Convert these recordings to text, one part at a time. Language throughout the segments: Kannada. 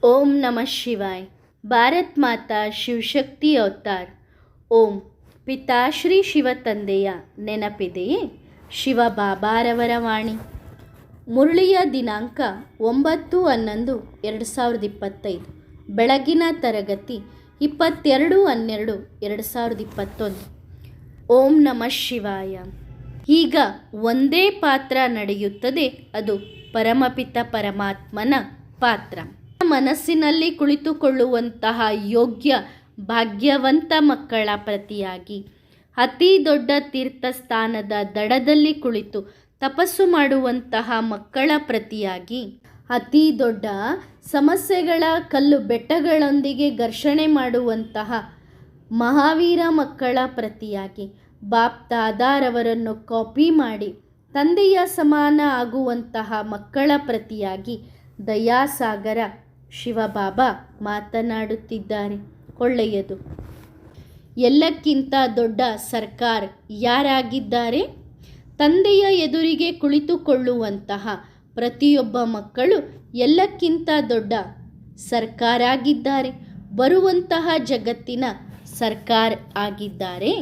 ओम नमः शिवाय। ಭಾರತ್ ಮಾತಾ ಶಿವಶಕ್ತಿ ಅವತಾರ್। ಓಂ ಪಿತಾಶ್ರೀ ಶಿವ ತಂದೆಯ ನೆನಪಿದೆಯೇ? ಶಿವ ಬಾಬಾರವರ ವಾಣಿ. ಮುರಳಿಯ ದಿನಾಂಕ 9/11/2025, ಬೆಳಗಿನ ತರಗತಿ 22/12/2021. ಓಂ ನಮಃ ಶಿವಾಯ. ಈಗ ಒಂದೇ ಪಾತ್ರ ನಡೆಯುತ್ತದೆ, ಅದು ಪರಮಪಿತ ಪರಮಾತ್ಮನ ಪಾತ್ರ. ಮನಸ್ಸಿನಲ್ಲಿ ಕುಳಿತುಕೊಳ್ಳುವಂತಹ ಯೋಗ್ಯ ಭಾಗ್ಯವಂತ ಮಕ್ಕಳ ಪ್ರತಿಯಾಗಿ ಅತಿ ದೊಡ್ಡ ತೀರ್ಥಸ್ಥಾನದ ದಡದಲ್ಲಿ ಕುಳಿತು ತಪಸ್ಸು ಮಾಡುವಂತಹ ಮಕ್ಕಳ ಪ್ರತಿಯಾಗಿ ಅತಿ ದೊಡ್ಡ ಸಮಸ್ಯೆಗಳ ಕಲ್ಲು ಬೆಟ್ಟಗಳೊಂದಿಗೆ ಘರ್ಷಣೆ ಮಾಡುವಂತಹ ಮಹಾವೀರ ಮಕ್ಕಳ ಪ್ರತಿಯಾಗಿ ಬಾಪ್ ದಾದಾರವರನ್ನು ಕಾಪಿ ಮಾಡಿ ತಂದೆಯ ಸಮಾನ ಆಗುವಂತಹ ಮಕ್ಕಳ ಪ್ರತಿಯಾಗಿ ದಯಾಸಾಗರ ಶಿವಬಾಬಾ ಮಾತನಾಡುತ್ತಿದ್ದಾರೆ. ಒಳ್ಳೆಯದು. ಎಲ್ಲಕ್ಕಿಂತ ದೊಡ್ಡ ಸರ್ಕಾರ ಯಾರಾಗಿದ್ದಾರೆ? ತಂದೆಯ ಎದುರಿಗೆ ಕುಳಿತುಕೊಳ್ಳುವಂತಹ ಪ್ರತಿಯೊಬ್ಬ ಮಕ್ಕಳು ಎಲ್ಲಕ್ಕಿಂತ ದೊಡ್ಡ ಸರ್ಕಾರ ಆಗಿದ್ದಾರೆ. ಬರುವಂತಹ ಜಗತ್ತಿನ ಸರ್ಕಾರ ಆಗಿದ್ದಾರೆ.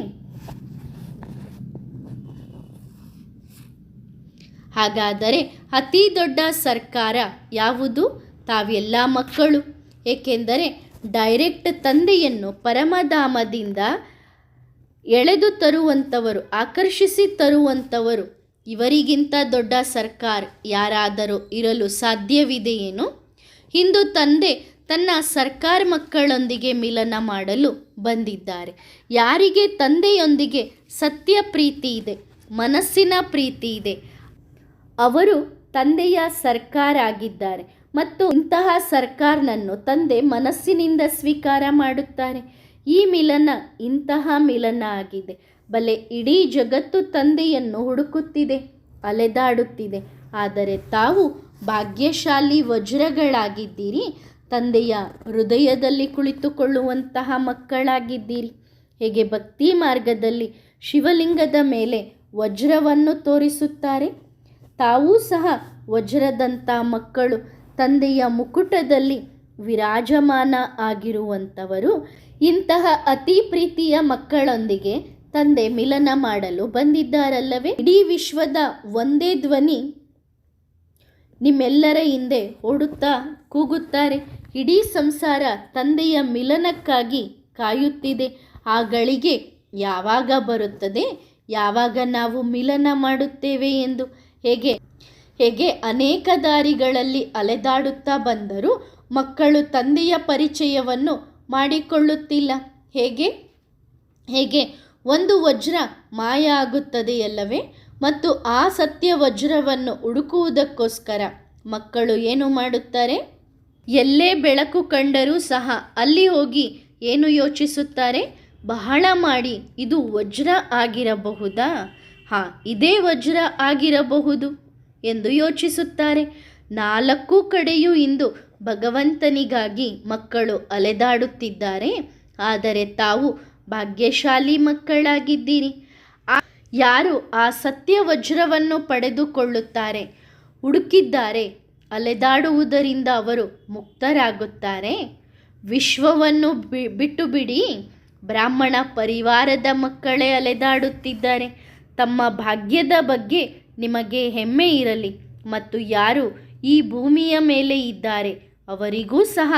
ಹಾಗಾದರೆ ಅತಿ ದೊಡ್ಡ ಸರ್ಕಾರ ಯಾವುದು? ತಾವೆಲ್ಲ ಮಕ್ಕಳು. ಏಕೆಂದರೆ ಡೈರೆಕ್ಟ್ ತಂದೆಯನ್ನು ಪರಮಧಾಮದಿಂದ ಎಳೆದು ತರುವಂಥವರು, ಆಕರ್ಷಿಸಿ ತರುವಂಥವರು. ಇವರಿಗಿಂತ ದೊಡ್ಡ ಸರ್ಕಾರ ಯಾರಾದರೂ ಇರಲು ಸಾಧ್ಯವಿದೆಯೇನು? ಇಂದು ತಂದೆ ತನ್ನ ಸರ್ಕಾರ ಮಕ್ಕಳೊಂದಿಗೆ ಮಿಲನ ಮಾಡಲು ಬಂದಿದ್ದಾರೆ. ಯಾರಿಗೆ ತಂದೆಯೊಂದಿಗೆ ಸತ್ಯ ಪ್ರೀತಿ ಇದೆ, ಮನಸ್ಸಿನ ಪ್ರೀತಿ ಇದೆ, ಅವರು ತಂದೆಯ ಸರ್ಕಾರ ಆಗಿದ್ದಾರೆ. ಮತ್ತು ಇಂತಹ ಸರ್ಕಾರನನ್ನು ತಂದೆ ಮನಸ್ಸಿನಿಂದ ಸ್ವೀಕಾರ ಮಾಡುತ್ತಾರೆ. ಈ ಮಿಲನ ಇಂತಹ ಮಿಲನ ಆಗಿದೆ. ಬಲೆ ಇಡೀ ಜಗತ್ತು ತಂದೆಯನ್ನು ಹುಡುಕುತ್ತಿದೆ, ಅಲೆದಾಡುತ್ತಿದೆ. ಆದರೆ ತಾವು ಭಾಗ್ಯಶಾಲಿ ವಜ್ರಗಳಾಗಿದ್ದೀರಿ. ತಂದೆಯ ಹೃದಯದಲ್ಲಿ ಕುಳಿತುಕೊಳ್ಳುವಂತಹ ಮಕ್ಕಳಾಗಿದ್ದೀರಿ. ಹೇಗೆ ಭಕ್ತಿ ಮಾರ್ಗದಲ್ಲಿ ಶಿವಲಿಂಗದ ಮೇಲೆ ವಜ್ರವನ್ನು ತೋರಿಸುತ್ತಾರೆ, ತಾವೂ ಸಹ ವಜ್ರದಂಥ ಮಕ್ಕಳು. ತಂದೆಯ ಮುಕುಟದಲ್ಲಿ ವಿರಾಜಮಾನ ಆಗಿರುವಂಥವರು. ಇಂತಹ ಅತಿ ಪ್ರೀತಿಯ ಮಕ್ಕಳೊಂದಿಗೆ ತಂದೆ ಮಿಲನ ಮಾಡಲು ಬಂದಿದ್ದಾರಲ್ಲವೇ? ಇಡೀ ವಿಶ್ವದ ಒಂದೇ ಧ್ವನಿ ನಿಮ್ಮೆಲ್ಲರ ಹಿಂದೆ ಓಡುತ್ತಾ ಕೂಗುತ್ತಾರೆ. ಇಡೀ ಸಂಸಾರ ತಂದೆಯ ಮಿಲನಕ್ಕಾಗಿ ಕಾಯುತ್ತಿದೆ. ಆ ಗಳಿಗೆ ಯಾವಾಗ ಬರುತ್ತದೆ, ಯಾವಾಗ ನಾವು ಮಿಲನ ಮಾಡುತ್ತೇವೆ ಎಂದು. ಹೇಗೆ ಅನೇಕ ದಾರಿಗಳಲ್ಲಿ ಅಲೆದಾಡುತ್ತಾ ಬಂದರೂ ಮಕ್ಕಳು ತಂದೆಯ ಪರಿಚಯವನ್ನು ಮಾಡಿಕೊಳ್ಳುತ್ತಿಲ್ಲ. ಹೇಗೆ ಒಂದು ವಜ್ರ ಮಾಯ ಆಗುತ್ತದೆಯಲ್ಲವೇ? ಮತ್ತು ಆ ಸತ್ಯ ವಜ್ರವನ್ನು ಹುಡುಕುವುದಕ್ಕೋಸ್ಕರ ಮಕ್ಕಳು ಏನು ಮಾಡುತ್ತಾರೆ? ಎಲ್ಲೇ ಬೆಳಕು ಕಂಡರೂ ಸಹ ಅಲ್ಲಿ ಹೋಗಿ ಏನು ಯೋಚಿಸುತ್ತಾರೆ? ಬಹಳ ಮಾಡಿ ಇದು ವಜ್ರ ಆಗಿರಬಹುದಾ? ಇದೇ ವಜ್ರ ಆಗಿರಬಹುದು ಎಂದು ಯೋಚಿಸುತ್ತಾರೆ. ನಾಲ್ಕು ಕಡೆಯೂ ಇಂದು ಭಗವಂತನಿಗಾಗಿ ಮಕ್ಕಳು ಅಲೆದಾಡುತ್ತಿದ್ದಾರೆ. ಆದರೆ ತಾವು ಭಾಗ್ಯಶಾಲಿ ಮಕ್ಕಳಾಗಿದ್ದೀರಿ. ಯಾರು ಆ ಸತ್ಯ ವಜ್ರವನ್ನು ಪಡೆದುಕೊಳ್ಳುತ್ತಾರೆ, ಹುಡುಕಿದ್ದಾರೆ, ಅಲೆದಾಡುವುದರಿಂದ ಅವರು ಮುಕ್ತರಾಗುತ್ತಾರೆ. ವಿಶ್ವವನ್ನು ಬಿಟ್ಟು ಬಿಡಿ. ಬ್ರಾಹ್ಮಣ ಪರಿವಾರದ ಮಕ್ಕಳೇ ಅಲೆದಾಡುತ್ತಿದ್ದಾರೆ. ತಮ್ಮ ಭಾಗ್ಯದ ಬಗ್ಗೆ ನಿಮಗೆ ಹೆಮ್ಮೆ ಇರಲಿ. ಮತ್ತು ಯಾರು ಈ ಭೂಮಿಯ ಮೇಲೆ ಇದ್ದಾರೆ ಅವರಿಗೂ ಸಹ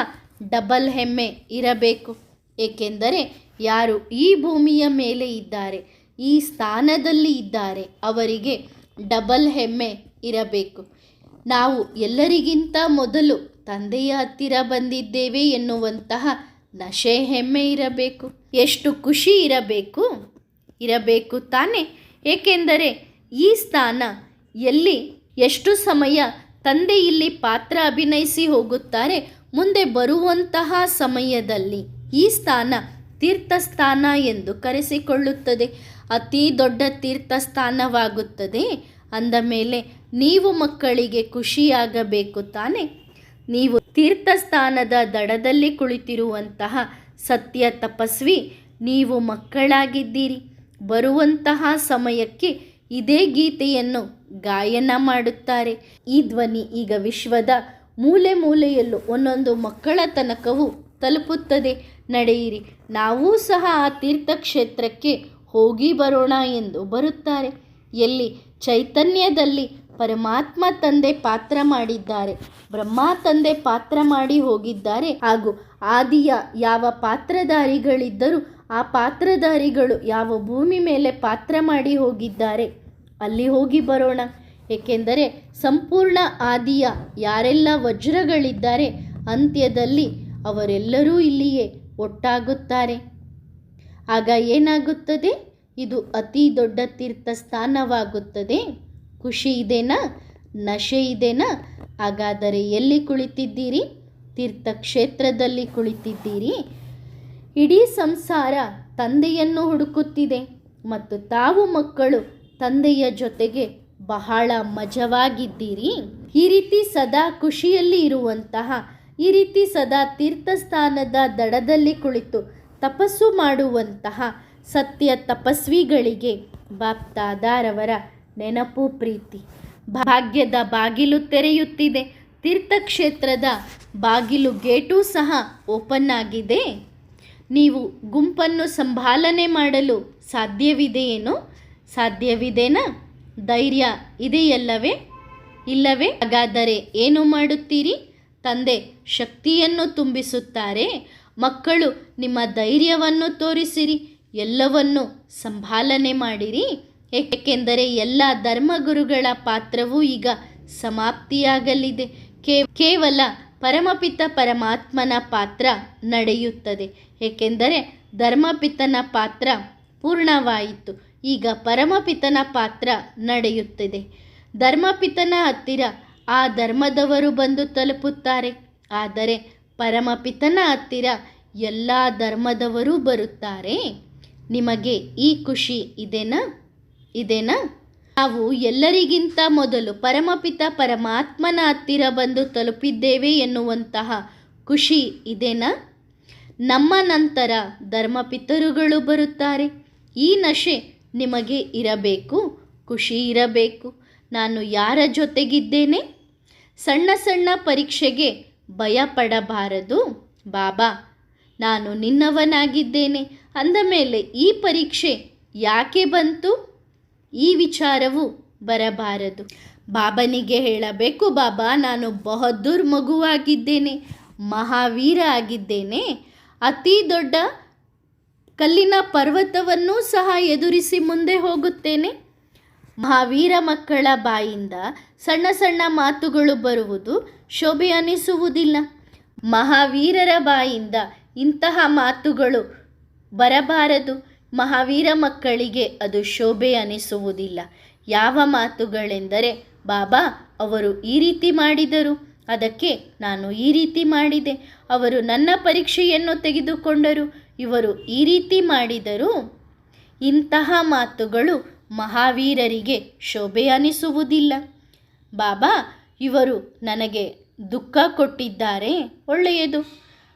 ಡಬಲ್ ಹೆಮ್ಮೆ ಇರಬೇಕು. ಏಕೆಂದರೆ ಯಾರು ಈ ಭೂಮಿಯ ಮೇಲೆ ಇದ್ದಾರೆ, ಈ ಸ್ಥಾನದಲ್ಲಿ ಇದ್ದಾರೆ, ಅವರಿಗೆ ಡಬಲ್ ಹೆಮ್ಮೆ ಇರಬೇಕು. ನಾವು ಎಲ್ಲರಿಗಿಂತ ಮೊದಲು ತಂದೆಯ ಹತ್ತಿರ ಬಂದಿದ್ದೇವೆ ಎನ್ನುವಂತಹ ನಶೆ ಹೆಮ್ಮೆ ಇರಬೇಕು. ಎಷ್ಟು ಖುಷಿ ಇರಬೇಕು ತಾನೆ? ಏಕೆಂದರೆ ಈ ಸ್ಥಾನ ಎಲ್ಲಿ ಎಷ್ಟು ಸಮಯ ತಂದೆ ಇಲ್ಲಿ ಪಾತ್ರ ಅಭಿನಯಿಸಿ ಹೋಗುತ್ತಾರೆ, ಮುಂದೆ ಬರುವಂತಹ ಸಮಯದಲ್ಲಿ ಈ ಸ್ಥಾನ ತೀರ್ಥಸ್ಥಾನ ಎಂದು ಕರೆಸಿಕೊಳ್ಳುತ್ತದೆ. ಅತಿ ದೊಡ್ಡ ತೀರ್ಥಸ್ಥಾನವಾಗುತ್ತದೆ. ಅಂದ ಮೇಲೆ ನೀವು ಮಕ್ಕಳಿಗೆ ಖುಷಿಯಾಗಬೇಕು ತಾನೆ? ನೀವು ತೀರ್ಥಸ್ಥಾನದ ದಡದಲ್ಲಿ ಕುಳಿತಿರುವಂತಹ ಸತ್ಯ ತಪಸ್ವಿ ನೀವು ಮಕ್ಕಳಾಗಿದ್ದೀರಿ. ಬರುವಂತಹ ಸಮಯಕ್ಕೆ ಇದೇ ಗೀತೆಯನ್ನು ಗಾಯನ ಮಾಡುತ್ತಾರೆ. ಈ ಧ್ವನಿ ಈಗ ವಿಶ್ವದ ಮೂಲೆ ಮೂಲೆಯಲ್ಲೂ ಒಂದೊಂದು ಮಕ್ಕಳ ತನಕವೂ ತಲುಪುತ್ತದೆ. ನಡೆಯಿರಿ, ನಾವೂ ಸಹ ಆ ತೀರ್ಥಕ್ಷೇತ್ರಕ್ಕೆ ಹೋಗಿ ಬರೋಣ ಎಂದು ಬರುತ್ತಾರೆ. ಎಲ್ಲಿ ಚೈತನ್ಯದಲ್ಲಿ ಪರಮಾತ್ಮ ತಂದೆ ಪಾತ್ರ ಮಾಡಿದ್ದಾರೆ, ಬ್ರಹ್ಮ ತಂದೆ ಪಾತ್ರ ಮಾಡಿ ಹೋಗಿದ್ದಾರೆ. ಹಾಗೂ ಆದಿಯ ಯಾವ ಪಾತ್ರಧಾರಿಗಳಿದ್ದರೂ ಆ ಪಾತ್ರಧಾರಿಗಳು ಯಾವ ಭೂಮಿ ಮೇಲೆ ಪಾತ್ರ ಮಾಡಿ ಹೋಗಿದ್ದಾರೆ ಅಲ್ಲಿ ಹೋಗಿ ಬರೋಣ. ಏಕೆಂದರೆ ಸಂಪೂರ್ಣ ಆದಿಯ ಯಾರೆಲ್ಲ ವಜ್ರಗಳಿದ್ದಾರೆ ಅಂತ್ಯದಲ್ಲಿ ಅವರೆಲ್ಲರೂ ಇಲ್ಲಿಯೇ ಒಟ್ಟಾಗುತ್ತಾರೆ. ಆಗ ಏನಾಗುತ್ತದೆ? ಇದು ಅತಿ ದೊಡ್ಡ ತೀರ್ಥ ಸ್ಥಾನವಾಗುತ್ತದೆ. ಖುಷಿ ಇದೆನಾ? ನಶೆ ಇದೆನಾ? ಹಾಗಾದರೆ ಎಲ್ಲಿ ಕುಳಿತಿದ್ದೀರಿ? ತೀರ್ಥಕ್ಷೇತ್ರದಲ್ಲಿ ಕುಳಿತಿದ್ದೀರಿ. ಇಡೀ ಸಂಸಾರ ತಂದೆಯನ್ನು ಹುಡುಕುತ್ತಿದೆ ಮತ್ತು ತಾವು ಮಕ್ಕಳು ತಂದೆಯ ಜೊತೆಗೆ ಬಹಳ ಮಜವಾಗಿದ್ದೀರಿ. ಈ ರೀತಿ ಸದಾ ಖುಷಿಯಲ್ಲಿ ಇರುವಂತಹ, ಈ ರೀತಿ ಸದಾ ತೀರ್ಥಸ್ಥಾನದ ದಡದಲ್ಲಿ ಕುಳಿತು ತಪಸ್ಸು ಮಾಡುವಂತಹ ಸತ್ಯ ತಪಸ್ವಿಗಳಿಗೆ ಬಾಪ್ದಾದಾರವರ ನೆನಪು, ಪ್ರೀತಿ. ಭಾಗ್ಯದ ಬಾಗಿಲು ತೆರೆಯುತ್ತಿದೆ. ತೀರ್ಥಕ್ಷೇತ್ರದ ಬಾಗಿಲು ಗೇಟೂ ಸಹ ಓಪನ್ ಆಗಿದೆ. ನೀವು ಗುಂಪನ್ನು ಸಂಭಾಲನೆ ಮಾಡಲು ಸಾಧ್ಯವಿದೆಯೇನೋ? ಸಾಧ್ಯವಿದೆನಾ? ಧೈರ್ಯ ಇದೆಯಲ್ಲವೇ? ಇಲ್ಲವೇ? ಹಾಗಾದರೆ ಏನು ಮಾಡುತ್ತೀರಿ? ತಂದೆ ಶಕ್ತಿಯನ್ನು ತುಂಬಿಸುತ್ತಾರೆ. ಮಕ್ಕಳು ನಿಮ್ಮ ಧೈರ್ಯವನ್ನು ತೋರಿಸಿರಿ, ಎಲ್ಲವನ್ನು ಸಂಭಾಲನೆ ಮಾಡಿರಿ. ಏಕೆಂದರೆ ಎಲ್ಲ ಧರ್ಮಗುರುಗಳ ಪಾತ್ರವೂ ಈಗ ಸಮಾಪ್ತಿಯಾಗಲಿದೆ. ಕೇವಲ ಪರಮಪಿತ ಪರಮಾತ್ಮನ ಪಾತ್ರ ನಡೆಯುತ್ತದೆ. ಏಕೆಂದರೆ ಧರ್ಮಪಿತನ ಪಾತ್ರ ಪೂರ್ಣವಾಯಿತು. ಈಗ ಪರಮಪಿತನ ಪಾತ್ರ ನಡೆಯುತ್ತದೆ. ಧರ್ಮಪಿತನ ಹತ್ತಿರ ಆ ಧರ್ಮದವರು ಬಂದು ತಲುಪುತ್ತಾರೆ. ಆದರೆ ಪರಮಪಿತನ ಹತ್ತಿರ ಎಲ್ಲ ಧರ್ಮದವರೂ ಬರುತ್ತಾರೆ. ನಿಮಗೆ ಈ ಖುಷಿ ಇದೆನಾ? ನಾವು ಎಲ್ಲರಿಗಿಂತ ಮೊದಲು ಪರಮಪಿತ ಪರಮಾತ್ಮನ ಹತ್ತಿರ ಬಂದು ತಲುಪಿದ್ದೇವೆ ಎನ್ನುವಂತಹ ಖುಷಿ ಇದೆನಾ? ನಮ್ಮ ನಂತರ ಧರ್ಮಪಿತರುಗಳು ಬರುತ್ತಾರೆ. ಈ ನಶೆ ನಿಮಗೆ ಇರಬೇಕು, ಖುಷಿ ಇರಬೇಕು. ನಾನು ಯಾರ ಜೊತೆಗಿದ್ದೇನೆ? ಸಣ್ಣ ಸಣ್ಣ ಪರೀಕ್ಷೆಗೆ ಭಯ ಪಡಬಾರದು. ಬಾಬಾ, ನಾನು ನಿನ್ನವನಾಗಿದ್ದೇನೆ ಅಂದ ಮೇಲೆ ಈ ಪರೀಕ್ಷೆ ಯಾಕೆ ಬಂತು? ಈ ವಿಚಾರವು ಬರಬಾರದು. ಬಾಬನಿಗೆ ಹೇಳಬೇಕು, ಬಾಬಾ ನಾನು ಬಹದ್ದೂರ್ ಮಗುವಾಗಿದ್ದೇನೆ, ಮಹಾವೀರ ಆಗಿದ್ದೇನೆ, ಅತಿ ದೊಡ್ಡ ಕಲ್ಲಿನ ಪರ್ವತವನ್ನೂ ಸಹ ಎದುರಿಸಿ ಮುಂದೆ ಹೋಗುತ್ತೇನೆ. ಮಹಾವೀರ ಮಕ್ಕಳ ಬಾಯಿಂದ ಸಣ್ಣ ಸಣ್ಣ ಮಾತುಗಳು ಬರುವುದು ಶೋಭೆ ಅನಿಸುವುದಿಲ್ಲ. ಮಹಾವೀರರ ಬಾಯಿಂದ ಇಂತಹ ಮಾತುಗಳು ಬರಬಾರದು. ಮಹಾವೀರ ಮಕ್ಕಳಿಗೆ ಅದು ಶೋಭೆ ಅನಿಸುವುದಿಲ್ಲ. ಯಾವ ಮಾತುಗಳೆಂದರೆ, ಬಾಬಾ ಅವರು ಈ ರೀತಿ ಮಾಡಿದರು, ಅದಕ್ಕೆ ನಾನು ಈ ರೀತಿ ಮಾಡಿದೆ, ಅವರು ನನ್ನ ಪರೀಕ್ಷೆಯನ್ನು ತೆಗೆದುಕೊಂಡರು, ಇವರು ಈ ರೀತಿ ಮಾಡಿದರು. ಇಂತಹ ಮಾತುಗಳು ಮಹಾವೀರರಿಗೆ ಶೋಭೆ ಅನಿಸುವುದಿಲ್ಲ. ಬಾಬಾ ಇವರು ನನಗೆ ದುಃಖ ಕೊಟ್ಟಿದ್ದಾರೆ, ಒಳ್ಳೆಯದು.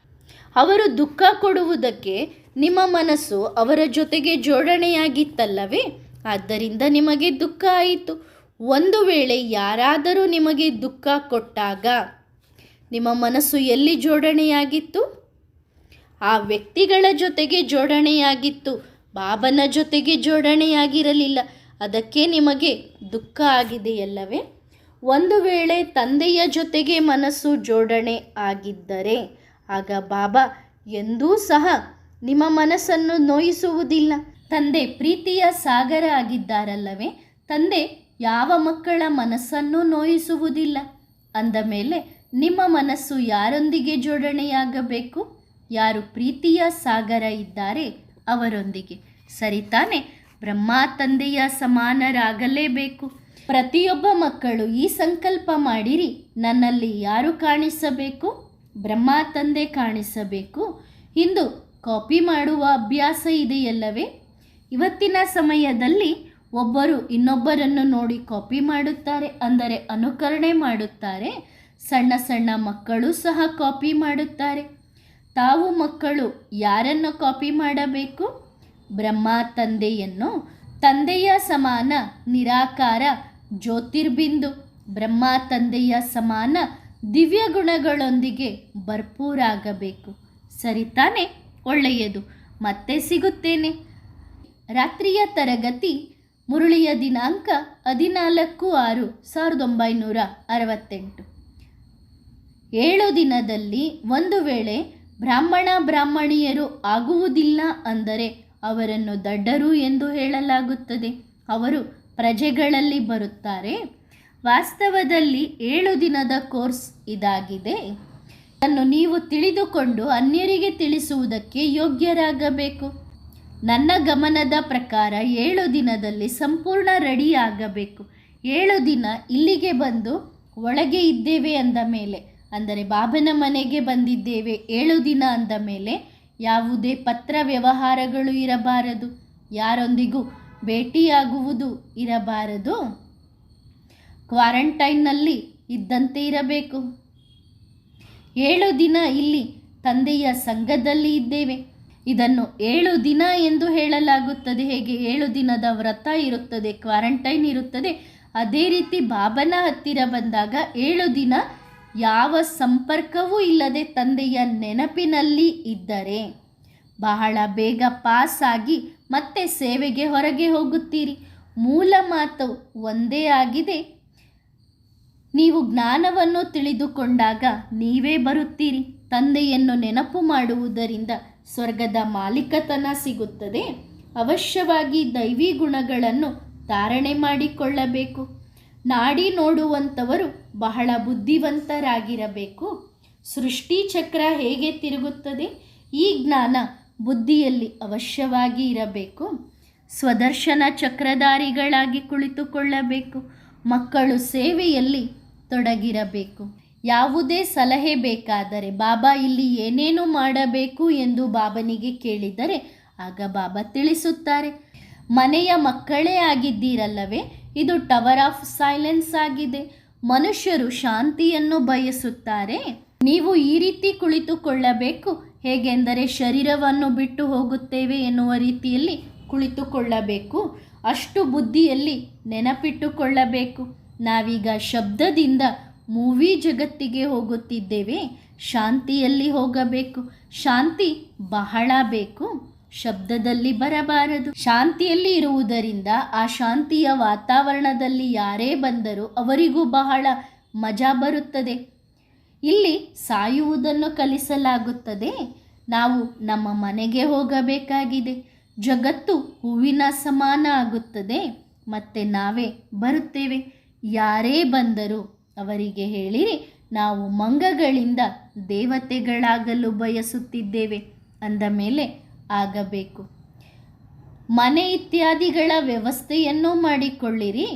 ಅವರು ದುಃಖ ಕೊಡುವುದಕ್ಕೆ ನಿಮ್ಮ ಮನಸ್ಸು ಅವರ ಜೊತೆಗೆ ಜೋಡಣೆಯಾಗಿತ್ತಲ್ಲವೇ? ಆದ್ದರಿಂದ ನಿಮಗೆ ದುಃಖ ಆಯಿತು. ಒಂದು ವೇಳೆ ಯಾರಾದರೂ ನಿಮಗೆ ದುಃಖ ಕೊಟ್ಟಾಗ ನಿಮ್ಮ ಮನಸ್ಸು ಎಲ್ಲಿ ಜೋಡಣೆಯಾಗಿತ್ತು? ಆ ವ್ಯಕ್ತಿಗಳ ಜೊತೆಗೆ ಜೋಡಣೆಯಾಗಿತ್ತು, ಬಾಬನ ಜೊತೆಗೆ ಜೋಡಣೆಯಾಗಿರಲಿಲ್ಲ. ಅದಕ್ಕೆ ನಿಮಗೆ ದುಃಖ ಆಗಿದೆಯಲ್ಲವೇ? ಒಂದು ವೇಳೆ ತಂದೆಯ ಜೊತೆಗೆ ಮನಸ್ಸು ಜೋಡಣೆ ಆಗಿದ್ದರೆ ಆಗ ಬಾಬಾ ಎಂದೂ ಸಹ ನಿಮ್ಮ ಮನಸ್ಸನ್ನು ನೋಯಿಸುವುದಿಲ್ಲ. ತಂದೆ ಪ್ರೀತಿಯ ಸಾಗರ ಆಗಿದ್ದಾರಲ್ಲವೇ? ತಂದೆ ಯಾವ ಮಕ್ಕಳ ಮನಸ್ಸನ್ನು ನೋಯಿಸುವುದಿಲ್ಲ. ಅಂದ ಮೇಲೆ ನಿಮ್ಮ ಮನಸ್ಸು ಯಾರೊಂದಿಗೆ ಜೋಡಣೆಯಾಗಬೇಕು? ಯಾರು ಪ್ರೀತಿಯ ಸಾಗರ ಇದ್ದಾರೆ ಅವರೊಂದಿಗೆ, ಸರಿ ತಾನೆ? ಬ್ರಹ್ಮ ತಂದೆಯ ಸಮಾನರಾಗಲೇಬೇಕು. ಪ್ರತಿಯೊಬ್ಬ ಮಕ್ಕಳು ಈ ಸಂಕಲ್ಪ ಮಾಡಿರಿ, ನನ್ನಲ್ಲಿ ಯಾರು ಕಾಣಿಸಬೇಕು? ಬ್ರಹ್ಮ ತಂದೆ ಕಾಣಿಸಬೇಕು. ಇಂದು ಕಾಪಿ ಮಾಡುವ ಅಭ್ಯಾಸ ಇದೆಯಲ್ಲವೇ? ಇವತ್ತಿನ ಸಮಯದಲ್ಲಿ ಒಬ್ಬರು ಇನ್ನೊಬ್ಬರನ್ನು ನೋಡಿ ಕಾಪಿ ಮಾಡುತ್ತಾರೆ, ಅಂದರೆ ಅನುಕರಣೆ ಮಾಡುತ್ತಾರೆ. ಸಣ್ಣ ಸಣ್ಣ ಮಕ್ಕಳು ಸಹ ಕಾಪಿ ಮಾಡುತ್ತಾರೆ. ತಾವು ಮಕ್ಕಳು ಯಾರನ್ನು ಕಾಪಿ ಮಾಡಬೇಕು? ಬ್ರಹ್ಮ ತಂದೆಯನ್ನು. ತಂದೆಯ ಸಮಾನ ನಿರಾಕಾರ ಜ್ಯೋತಿರ್ಬಿಂದು, ಬ್ರಹ್ಮ ತಂದೆಯ ಸಮಾನ ದಿವ್ಯ ಗುಣಗಳೊಂದಿಗೆ ಭರ್ಪೂರಾಗಬೇಕು. ಸರಿ ತಾನೆ? ಒಳ್ಳೆಯದು. ಮತ್ತೆ ಸಿಗುತ್ತೇನೆ. ರಾತ್ರಿಯ ತರಗತಿ ಮುರುಳಿಯ ದಿನಾಂಕ 14/6/1968. 7 ದಿನದಲ್ಲಿ ಒಂದು ವೇಳೆ ಬ್ರಾಹ್ಮಣಿಯರು ಆಗುವುದಿಲ್ಲ ಅಂದರೆ ಅವರನ್ನು ದಡ್ಡರು ಎಂದು ಹೇಳಲಾಗುತ್ತದೆ. ಅವರು ಪ್ರಜೆಗಳಲ್ಲಿ ಬರುತ್ತಾರೆ. ವಾಸ್ತವದಲ್ಲಿ 7 ದಿನದ ಕೋರ್ಸ್ ಇದಾಗಿದೆ. ಅದನ್ನು ನೀವು ತಿಳಿದುಕೊಂಡು ಅನ್ಯರಿಗೆ ತಿಳಿಸುವುದಕ್ಕೆ ಯೋಗ್ಯರಾಗಬೇಕು. ನನ್ನ ಗಮನದ ಪ್ರಕಾರ 7 ದಿನದಲ್ಲಿ ಸಂಪೂರ್ಣ ರೆಡಿ ಆಗಬೇಕು. 7 ದಿನ ಇಲ್ಲಿಗೆ ಬಂದು ಒಳಗೆ ಇದ್ದೇವೆ ಅಂದ ಮೇಲೆ, ಅಂದರೆ ಬಾಬನ ಮನೆಗೆ ಬಂದಿದ್ದೇವೆ 7 ದಿನ ಅಂದ ಮೇಲೆ ಯಾವುದೇ ಪತ್ರ ವ್ಯವಹಾರಗಳು ಇರಬಾರದು, ಯಾರೊಂದಿಗೂ ಭೇಟಿಯಾಗುವುದು ಇರಬಾರದು, ಕ್ವಾರಂಟೈನ್ನಲ್ಲಿ ಇದ್ದಂತೆ ಇರಬೇಕು. 7 ದಿನ ಇಲ್ಲಿ ತಂದೆಯ ಸಂಘದಲ್ಲಿ ಇದ್ದೇವೆ. ಇದನ್ನು 7 ದಿನ ಎಂದು ಹೇಳಲಾಗುತ್ತದೆ. ಹೇಗೆ 7 ದಿನದ ವ್ರತ ಇರುತ್ತದೆ, ಕ್ವಾರಂಟೈನ್ ಇರುತ್ತದೆ, ಅದೇ ರೀತಿ ಬಾಬನ ಹತ್ತಿರ ಬಂದಾಗ 7 ದಿನ ಯಾವ ಸಂಪರ್ಕವೂ ಇಲ್ಲದೆ ತಂದೆಯ ನೆನಪಿನಲ್ಲಿ ಇದ್ದರೆ ಬಹಳ ಬೇಗ ಪಾಸ್ ಆಗಿ ಮತ್ತೆ ಸೇವೆಗೆ ಹೊರಗೆ ಹೋಗುತ್ತೀರಿ. ಮೂಲ ಮಾತು ಒಂದೇ ಆಗಿದೆ. ನೀವು ಜ್ಞಾನವನ್ನು ತಿಳಿದುಕೊಂಡಾಗ ನೀವೇ ಬರುತ್ತೀರಿ. ತಂದೆಯನ್ನು ನೆನಪು ಮಾಡುವುದರಿಂದ ಸ್ವರ್ಗದ ಮಾಲೀಕತನ ಸಿಗುತ್ತದೆ. ಅವಶ್ಯವಾಗಿ ದೈವಿ ಗುಣಗಳನ್ನು ಧಾರಣೆ ಮಾಡಿಕೊಳ್ಳಬೇಕು. ನಾಡಿ ನೋಡುವಂಥವರು ಬಹಳ ಬುದ್ಧಿವಂತರಾಗಿರಬೇಕು. ಸೃಷ್ಟಿ ಚಕ್ರ ಹೇಗೆ ತಿರುಗುತ್ತದೆ ಈ ಜ್ಞಾನ ಬುದ್ಧಿಯಲ್ಲಿ ಅವಶ್ಯವಾಗಿ ಇರಬೇಕು. ಸ್ವದರ್ಶನ ಚಕ್ರಧಾರಿಗಳಾಗಿ ಕುಳಿತುಕೊಳ್ಳಬೇಕು. ಮಕ್ಕಳು ಸೇವೆಯಲ್ಲಿ ತೊಡಗಿರಬೇಕು. ಯಾವುದೇ ಸಲಹೆ ಬೇಕಾದರೆ ಬಾಬಾ ಇಲ್ಲಿ ಏನೇನು ಮಾಡಬೇಕು ಎಂದು ಬಾಬನಿಗೆ ಕೇಳಿದರೆ ಆಗ ಬಾಬಾ ತಿಳಿಸುತ್ತಾರೆ. ಮನೆಯ ಮಕ್ಕಳೇ ಆಗಿದ್ದೀರಲ್ಲವೇ, ಇದು ಟವರ್ ಆಫ್ ಸೈಲೆನ್ಸ್ ಆಗಿದೆ. ಮನುಷ್ಯರು ಶಾಂತಿಯನ್ನು ಬಯಸುತ್ತಾರೆ. ನೀವು ಈ ರೀತಿ ಕುಳಿತುಕೊಳ್ಳಬೇಕು. ಹೇಗೆಂದರೆ ಶರೀರವನ್ನು ಬಿಟ್ಟು ಹೋಗುತ್ತೇವೆ ಎನ್ನುವ ರೀತಿಯಲ್ಲಿ ಕುಳಿತುಕೊಳ್ಳಬೇಕು. ಅಷ್ಟು ಬುದ್ಧಿಯಲ್ಲಿ ನೆನಪಿಟ್ಟುಕೊಳ್ಳಬೇಕು. ನಾವೀಗ ಶಬ್ದದಿಂದ ಮೂವಿ ಜಗತ್ತಿಗೆ ಹೋಗುತ್ತಿದ್ದೇವೆ. ಶಾಂತಿಯಲ್ಲಿ ಹೋಗಬೇಕು. ಶಾಂತಿ ಬಹಳ ಬೇಕು, ಶಬ್ದದಲ್ಲಿ ಬರಬಾರದು. ಶಾಂತಿಯಲ್ಲಿ ಇರುವುದರಿಂದ ಆ ಶಾಂತಿಯ ವಾತಾವರಣದಲ್ಲಿ ಯಾರೇ ಬಂದರೂ ಅವರಿಗೂ ಬಹಳ ಮಜಾ ಬರುತ್ತದೆ. ಇಲ್ಲಿ ಸಾಯುವುದನ್ನು ಕಲಿಸಲಾಗುತ್ತದೆ. ನಾವು ನಮ್ಮ ಮನೆಗೆ ಹೋಗಬೇಕಾಗಿದೆ. ಜಗತ್ತು ಹೂವಿನ ಸಮಾನ ಆಗುತ್ತದೆ. ಮತ್ತೆ ನಾವೇ ಬರುತ್ತೇವೆ. ಯಾರೇ ಬಂದರೂ ಅವರಿಗೆ ಹೇಳಿರಿ, ನಾವು ಮಂಗಗಳಿಂದ ದೇವತೆಗಳಾಗಲು ಬಯಸುತ್ತಿದ್ದೇವೆ ಅಂದ ಮೇಲೆ ಆಗಬೇಕು. ಮನೆ ಇತ್ಯಾದಿಗಳ ವ್ಯವಸ್ಥೆಯನ್ನು ಮಾಡಿಕೊಳ್ಳಿರಿ.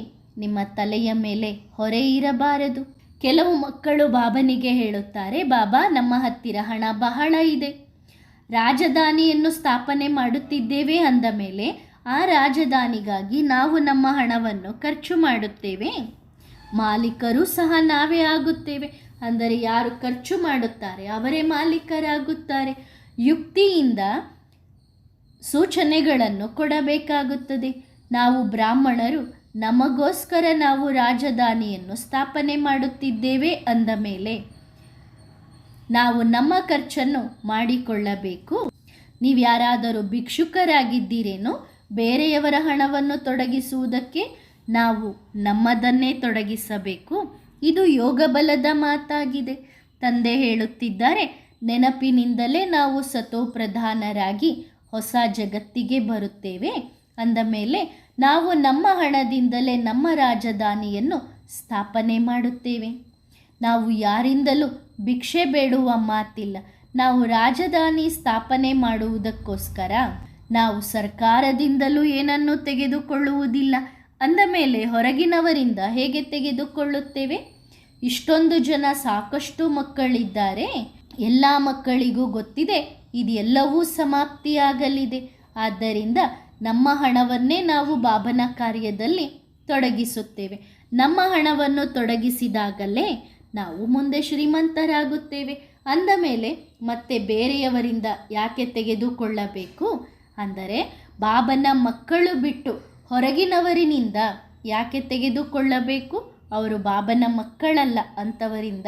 ನಿಮ್ಮ ತಲೆಯ ಮೇಲೆ ಹೊರೆ ಇರಬಾರದು. ಕೆಲವು ಮಕ್ಕಳು ಬಾಬನಿಗೆ ಹೇಳುತ್ತಾರೆ, ಬಾಬಾ ನಮ್ಮ ಹತ್ತಿರ ಹಣ ಬಹಳ ಇದೆ, ರಾಜಧಾನಿಯನ್ನು ಸ್ಥಾಪನೆ ಮಾಡುತ್ತಿದ್ದೇವೆ ಅಂದ ಮೇಲೆ ಆ ರಾಜಧಾನಿಗಾಗಿ ನಾವು ನಮ್ಮ ಹಣವನ್ನು ಖರ್ಚು ಮಾಡುತ್ತೇವೆ. ಮಾಲೀಕರು ಸಹ ನಾವೇ ಆಗುತ್ತೇವೆ. ಅಂದರೆ ಯಾರು ಖರ್ಚು ಮಾಡುತ್ತಾರೆ ಅವರೇ ಮಾಲೀಕರಾಗುತ್ತಾರೆ. ಯುಕ್ತಿಯಿಂದ ಸೂಚನೆಗಳನ್ನು ಕೊಡಬೇಕಾಗುತ್ತದೆ. ನಾವು ಬ್ರಾಹ್ಮಣರು, ನಮಗೋಸ್ಕರ ನಾವು ರಾಜಧಾನಿಯನ್ನು ಸ್ಥಾಪನೆ ಮಾಡುತ್ತಿದ್ದೇವೆ ಅಂದ ಮೇಲೆ ನಾವು ನಮ್ಮ ಖರ್ಚನ್ನು ಮಾಡಿಕೊಳ್ಳಬೇಕು. ನೀವು ಯಾರಾದರೂ ಭಿಕ್ಷುಕರಾಗಿದ್ದೀರೇನೋ ಬೇರೆಯವರ ಹಣವನ್ನು ತೊಡಗಿಸುವುದಕ್ಕೆ ನಾವು ನಮ್ಮದನ್ನೇ ತೊಡಗಿಸಬೇಕು. ಇದು ಯೋಗ ಬಲದ ಮಾತಾಗಿದೆ. ತಂದೆ ಹೇಳುತ್ತಿದ್ದಾರೆ, ನೆನಪಿನಿಂದಲೇ ನಾವು ಸತೋಪ್ರಧಾನರಾಗಿ ಹೊಸ ಜಗತ್ತಿಗೆ ಬರುತ್ತೇವೆ ಅಂದ ಮೇಲೆ ನಾವು ನಮ್ಮ ಹಣದಿಂದಲೇ ನಮ್ಮ ರಾಜಧಾನಿಯನ್ನು ಸ್ಥಾಪನೆ ಮಾಡುತ್ತೇವೆ. ನಾವು ಯಾರಿಂದಲೂ ಭಿಕ್ಷೆ ಬೇಡುವ ಮಾತಿಲ್ಲ. ನಾವು ರಾಜಧಾನಿ ಸ್ಥಾಪನೆ ಮಾಡುವುದಕ್ಕೋಸ್ಕರ ನಾವು ಸರ್ಕಾರದಿಂದಲೂ ಏನನ್ನೂ ತೆಗೆದುಕೊಳ್ಳುವುದಿಲ್ಲ ಅಂದ ಮೇಲೆ ಹೊರಗಿನವರಿಂದ ಹೇಗೆ ತೆಗೆದುಕೊಳ್ಳುತ್ತೇವೆ? ಇಷ್ಟೊಂದು ಜನ, ಸಾಕಷ್ಟು ಮಕ್ಕಳಿದ್ದಾರೆ. ಎಲ್ಲ ಮಕ್ಕಳಿಗೂ ಗೊತ್ತಿದೆ ಇದೆಲ್ಲವೂ ಸಮಾಪ್ತಿಯಾಗಲಿದೆ. ಆದ್ದರಿಂದ ನಮ್ಮ ಹಣವನ್ನೇ ನಾವು ಬಾಬನ ಕಾರ್ಯದಲ್ಲಿ ತೊಡಗಿಸುತ್ತೇವೆ. ನಮ್ಮ ಹಣವನ್ನು ತೊಡಗಿಸಿದಾಗಲೇ ನಾವು ಮುಂದೆ ಶ್ರೀಮಂತರಾಗುತ್ತೇವೆ. ಅಂದ ಮೇಲೆ ಮತ್ತೆ ಬೇರೆಯವರಿಂದ ಯಾಕೆ ತೆಗೆದುಕೊಳ್ಳಬೇಕು? ಅಂದರೆ ಬಾಬನ ಮಕ್ಕಳು ಬಿಟ್ಟು ಹೊರಗಿನವರಿನಿಂದ ಯಾಕೆ ತೆಗೆದುಕೊಳ್ಳಬೇಕು? ಅವರು ಬಾಬನ ಮಕ್ಕಳಲ್ಲ, ಅಂಥವರಿಂದ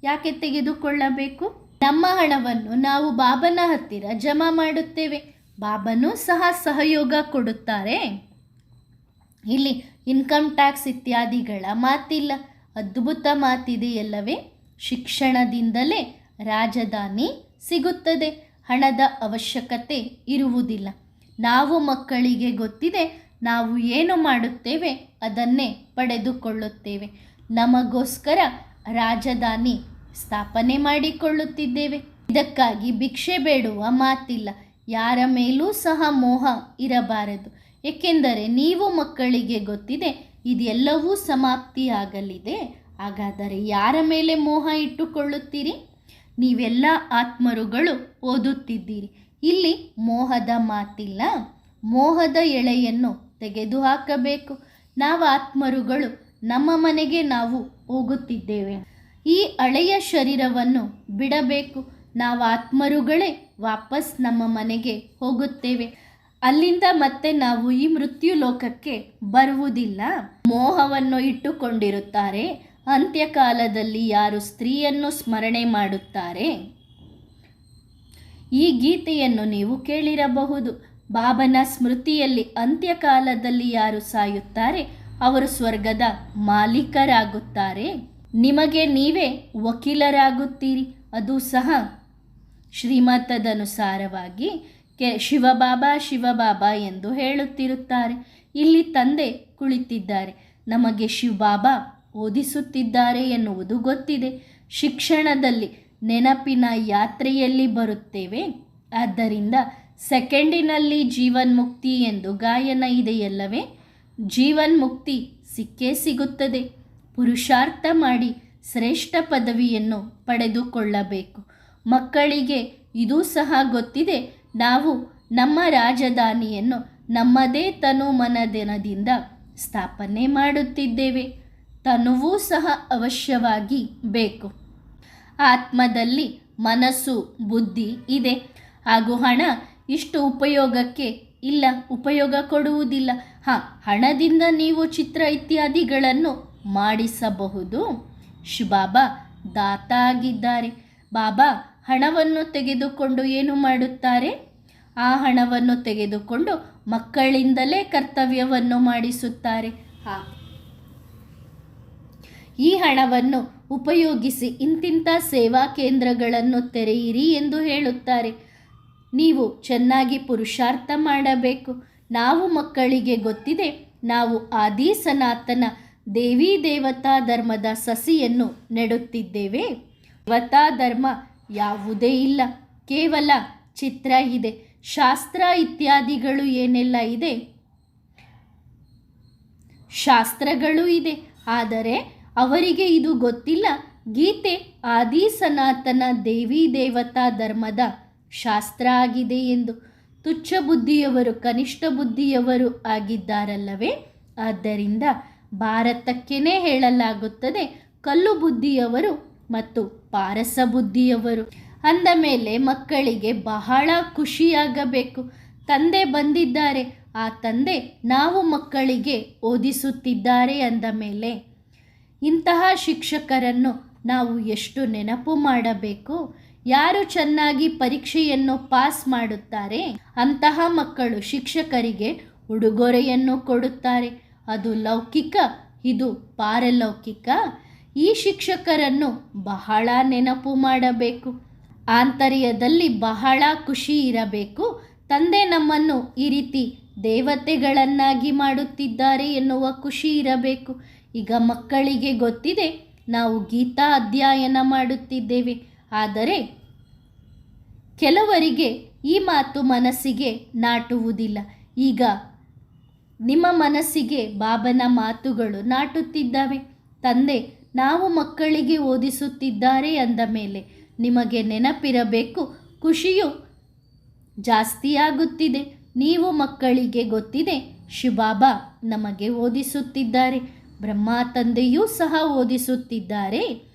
ಯಾಕೆ ತೆಗೆದುಕೊಳ್ಳಬೇಕು? ನಮ್ಮ ಹಣವನ್ನು ನಾವು ಬಾಬನ ಹತ್ತಿರ ಜಮಾ ಮಾಡುತ್ತೇವೆ. ಬಾಬನೂ ಸಹ ಸಹಯೋಗ ಕೊಡುತ್ತಾರೆ. ಇಲ್ಲಿ ಇನ್ಕಮ್ ಟ್ಯಾಕ್ಸ್ ಇತ್ಯಾದಿಗಳ ಮಾತಿಲ್ಲ. ಅದ್ಭುತ ಮಾತಿದೆಯಲ್ಲವೇ? ಶಿಕ್ಷಣದಿಂದಲೇ ರಾಜಧಾನಿ ಸಿಗುತ್ತದೆ. ಹಣದ ಅವಶ್ಯಕತೆ ಇರುವುದಿಲ್ಲ. ನಾವು ಮಕ್ಕಳಿಗೆ ಗೊತ್ತಿದೆ, ನಾವು ಏನು ಮಾಡುತ್ತೇವೆ ಅದನ್ನೇ ಪಡೆದುಕೊಳ್ಳುತ್ತೇವೆ. ನಮಗೋಸ್ಕರ ರಾಜಧಾನಿ ಸ್ಥಾಪನೆ ಮಾಡಿಕೊಳ್ಳುತ್ತಿದ್ದೇವೆ. ಇದಕ್ಕಾಗಿ ಭಿಕ್ಷೆ ಬೇಡುವ ಮಾತಿಲ್ಲ. ಯಾರ ಮೇಲೂ ಸಹ ಮೋಹ ಇರಬಾರದು. ಏಕೆಂದರೆ ನೀವು ಮಕ್ಕಳಿಗೆ ಗೊತ್ತಿದೆ ಇದೆಲ್ಲವೂ ಸಮಾಪ್ತಿಯಾಗಲಿದೆ. ಹಾಗಾದರೆ ಯಾರ ಮೇಲೆ ಮೋಹ ಇಟ್ಟುಕೊಳ್ಳುತ್ತೀರಿ? ನೀವೆಲ್ಲ ಆತ್ಮರುಗಳು ಓದುತ್ತಿದ್ದೀರಿ. ಇಲ್ಲಿ ಮೋಹದ ಮಾತಿಲ್ಲ. ಮೋಹದ ಎಳೆಯನ್ನು ತೆಗೆದುಹಾಕಬೇಕು. ನಾವು ಆತ್ಮರುಗಳು ನಮ್ಮ ಮನೆಗೆ ನಾವು ಹೋಗುತ್ತಿದ್ದೇವೆ. ಈ ಹಳೆಯ ಶರೀರವನ್ನು ಬಿಡಬೇಕು. ನಾವು ಆತ್ಮರುಗಳೇ ವಾಪಸ್ ನಮ್ಮ ಮನೆಗೆ ಹೋಗುತ್ತೇವೆ. ಅಲ್ಲಿಂದ ಮತ್ತೆ ನಾವು ಈ ಮೃತ್ಯು ಲೋಕಕ್ಕೆ ಬರುವುದಿಲ್ಲ. ಮೋಹವನ್ನು ಇಟ್ಟುಕೊಂಡಿರುತ್ತಾರೆ. ಅಂತ್ಯಕಾಲದಲ್ಲಿ ಯಾರು ಸ್ತ್ರೀಯನ್ನು ಸ್ಮರಣೆ ಮಾಡುತ್ತಾರೆ? ಈ ಗೀತೆಯನ್ನು ನೀವು ಕೇಳಿರಬಹುದು. ಬಾಬನ ಸ್ಮೃತಿಯಲ್ಲಿ ಅಂತ್ಯಕಾಲದಲ್ಲಿ ಯಾರು ಸಾಯುತ್ತಾರೆ ಅವರು ಸ್ವರ್ಗದ ಮಾಲೀಕರಾಗುತ್ತಾರೆ. ನಿಮಗೆ ನೀವೇ ವಕೀಲರಾಗುತ್ತೀರಿ. ಅದು ಸಹ ಶ್ರೀಮತದನುಸಾರವಾಗಿ ಶಿವಬಾಬಾ ಶಿವಬಾಬಾ ಎಂದು ಹೇಳುತ್ತಿರುತ್ತಾರೆ. ಇಲ್ಲಿ ತಂದೆ ಕುಳಿತಿದ್ದಾರೆ. ನಮಗೆ ಶಿವಬಾಬಾ ಓದಿಸುತ್ತಿದ್ದಾರೆ ಎನ್ನುವುದು ಗೊತ್ತಿದೆ. ಶಿಕ್ಷಣದಲ್ಲಿ ನೆನಪಿನ ಯಾತ್ರೆಯಲ್ಲಿ ಬರುತ್ತೇವೆ. ಆದ್ದರಿಂದ ಸೆಕೆಂಡಿನಲ್ಲಿ ಜೀವನ್ಮುಕ್ತಿ ಎಂದು ಗಾಯನ ಇದೆಯಲ್ಲವೇ? ಜೀವನ್ಮುಕ್ತಿ ಸಿಕ್ಕೇ ಸಿಗುತ್ತದೆ. ಪುರುಷಾರ್ಥ ಮಾಡಿ ಶ್ರೇಷ್ಠ ಪದವಿಯನ್ನು ಪಡೆದುಕೊಳ್ಳಬೇಕು. ಮಕ್ಕಳಿಗೆ ಇದೂ ಸಹ ಗೊತ್ತಿದೆ, ನಾವು ನಮ್ಮ ರಾಜಧಾನಿಯನ್ನು ನಮ್ಮದೇ ತನು ಮನದಿಂದ ಸ್ಥಾಪನೆ ಮಾಡುತ್ತಿದ್ದೇವೆ. ತನುವೂ ಸಹ ಅವಶ್ಯವಾಗಿ ಬೇಕು. ಆತ್ಮದಲ್ಲಿ ಮನಸ್ಸು ಬುದ್ಧಿ ಇದೆ ಹಾಗೂ ಹಣ ಇಷ್ಟು ಉಪಯೋಗಕ್ಕೆ ಇಲ್ಲ, ಉಪಯೋಗ ಕೊಡುವುದಿಲ್ಲ. ಹಣದಿಂದ ನೀವು ಚಿತ್ರ ಇತ್ಯಾದಿಗಳನ್ನು ಮಾಡಿಸಬಹುದು. ಶಿವಬಾಬಾ ದಾತ ಆಗಿದ್ದಾರೆ. ಬಾಬಾ ಹಣವನ್ನು ತೆಗೆದುಕೊಂಡು ಏನು ಮಾಡುತ್ತಾರೆ? ಆ ಹಣವನ್ನು ತೆಗೆದುಕೊಂಡು ಮಕ್ಕಳಿಂದಲೇ ಕರ್ತವ್ಯವನ್ನು ಮಾಡಿಸುತ್ತಾರೆ. ಈ ಹಣವನ್ನು ಉಪಯೋಗಿಸಿ ಇಂತಿಂಥ ಸೇವಾ ಕೇಂದ್ರಗಳನ್ನು ತೆರೆಯಿರಿ ಎಂದು ಹೇಳುತ್ತಾರೆ. ನೀವು ಚೆನ್ನಾಗಿ ಪುರುಷಾರ್ಥ ಮಾಡಬೇಕು. ನಾವು ಮಕ್ಕಳಿಗೆ ಗೊತ್ತಿದೆ, ನಾವು ಆದಿ ಸನಾತನ ದೇವಿ ದೇವತಾ ಧರ್ಮದ ಸಸಿಯನ್ನು ನೆಡುತ್ತಿದ್ದೇವೆ. ದೇವತಾ ಧರ್ಮ ಯಾವುದೇ ಇಲ್ಲ, ಕೇವಲ ಚಿತ್ರ ಇದೆ. ಶಾಸ್ತ್ರ ಇತ್ಯಾದಿಗಳು ಏನೆಲ್ಲ ಇದೆ? ಶಾಸ್ತ್ರಗಳು ಇದೆ, ಆದರೆ ಅವರಿಗೆ ಇದು ಗೊತ್ತಿಲ್ಲ. ಗೀತೆ ಆದಿ ಸನಾತನ ದೇವಿ ದೇವತಾ ಧರ್ಮದ ಶಾಸ್ತ್ರ ಆಗಿದೆ ಎಂದು. ತುಚ್ಛ ಬುದ್ಧಿಯವರು ಕನಿಷ್ಠ ಬುದ್ಧಿಯವರು ಆಗಿದ್ದಾರಲ್ಲವೇ? ಆದ್ದರಿಂದ ಭಾರತಕ್ಕೇನೆ ಹೇಳಲಾಗುತ್ತದೆ ಕಲ್ಲು ಬುದ್ಧಿಯವರು ಮತ್ತು ಪಾರಸ ಬುದ್ಧಿಯವರು. ಅಂದ ಮೇಲೆ ಮಕ್ಕಳಿಗೆ ಬಹಳ ಖುಷಿಯಾಗಬೇಕು. ತಂದೆ ಬಂದಿದ್ದಾರೆ, ಆ ತಂದೆ ನಾವು ಮಕ್ಕಳಿಗೆ ಓದಿಸುತ್ತಿದ್ದಾರೆ ಅಂದ ಮೇಲೆ ಇಂತಹ ಶಿಕ್ಷಕರನ್ನು ನಾವು ಎಷ್ಟು ನೆನಪು ಮಾಡಬೇಕು. ಯಾರು ಚೆನ್ನಾಗಿ ಪರೀಕ್ಷೆಯನ್ನು ಪಾಸ್ ಮಾಡುತ್ತಾರೆ ಅಂತಹ ಮಕ್ಕಳು ಶಿಕ್ಷಕರಿಗೆ ಉಡುಗೊರೆಯನ್ನು ಕೊಡುತ್ತಾರೆ. ಅದು ಲೌಕಿಕ, ಇದು ಪಾರಲೌಕಿಕ. ಈ ಶಿಕ್ಷಕರನ್ನು ಬಹಳ ನೆನಪು ಮಾಡಬೇಕು. ಆಂತರ್ಯದಲ್ಲಿ ಬಹಳ ಖುಷಿ ಇರಬೇಕು. ತಂದೆ ನಮ್ಮನ್ನು ಈ ರೀತಿ ದೇವತೆಗಳನ್ನಾಗಿ ಮಾಡುತ್ತಿದ್ದಾರೆ ಎನ್ನುವ ಖುಷಿ ಇರಬೇಕು. ಈಗ ಮಕ್ಕಳಿಗೆ ಗೊತ್ತಿದೆ, ನಾವು ಗೀತಾ ಅಧ್ಯಯನ ಮಾಡುತ್ತಿದ್ದೇವೆ. ಆದರೆ ಕೆಲವರಿಗೆ ಈ ಮಾತು ಮನಸ್ಸಿಗೆ ನಾಟುವುದಿಲ್ಲ. ಈಗ ನಿಮ್ಮ ಮನಸ್ಸಿಗೆ ಬಾಬನ ಮಾತುಗಳು ನಾಟುತ್ತಿದ್ದಾವೆ. ತಂದೆ ನಾವು ಮಕ್ಕಳಿಗೆ ಓದಿಸುತ್ತಿದ್ದಾರೆ ಅಂದ ಮೇಲೆ ನಿಮಗೆ ನೆನಪಿರಬೇಕು, ಖುಷಿಯು ಜಾಸ್ತಿಯಾಗುತ್ತಿದೆ. ನೀವು ಮಕ್ಕಳಿಗೆ ಗೊತ್ತಿದೆ, ಶಿವಬಾಬಾ ನಮಗೆ ಓದಿಸುತ್ತಿದ್ದಾರೆ, ಬ್ರಹ್ಮ ತಂದೆಯೂ ಸಹ ಓದಿಸುತ್ತಿದ್ದಾರೆ.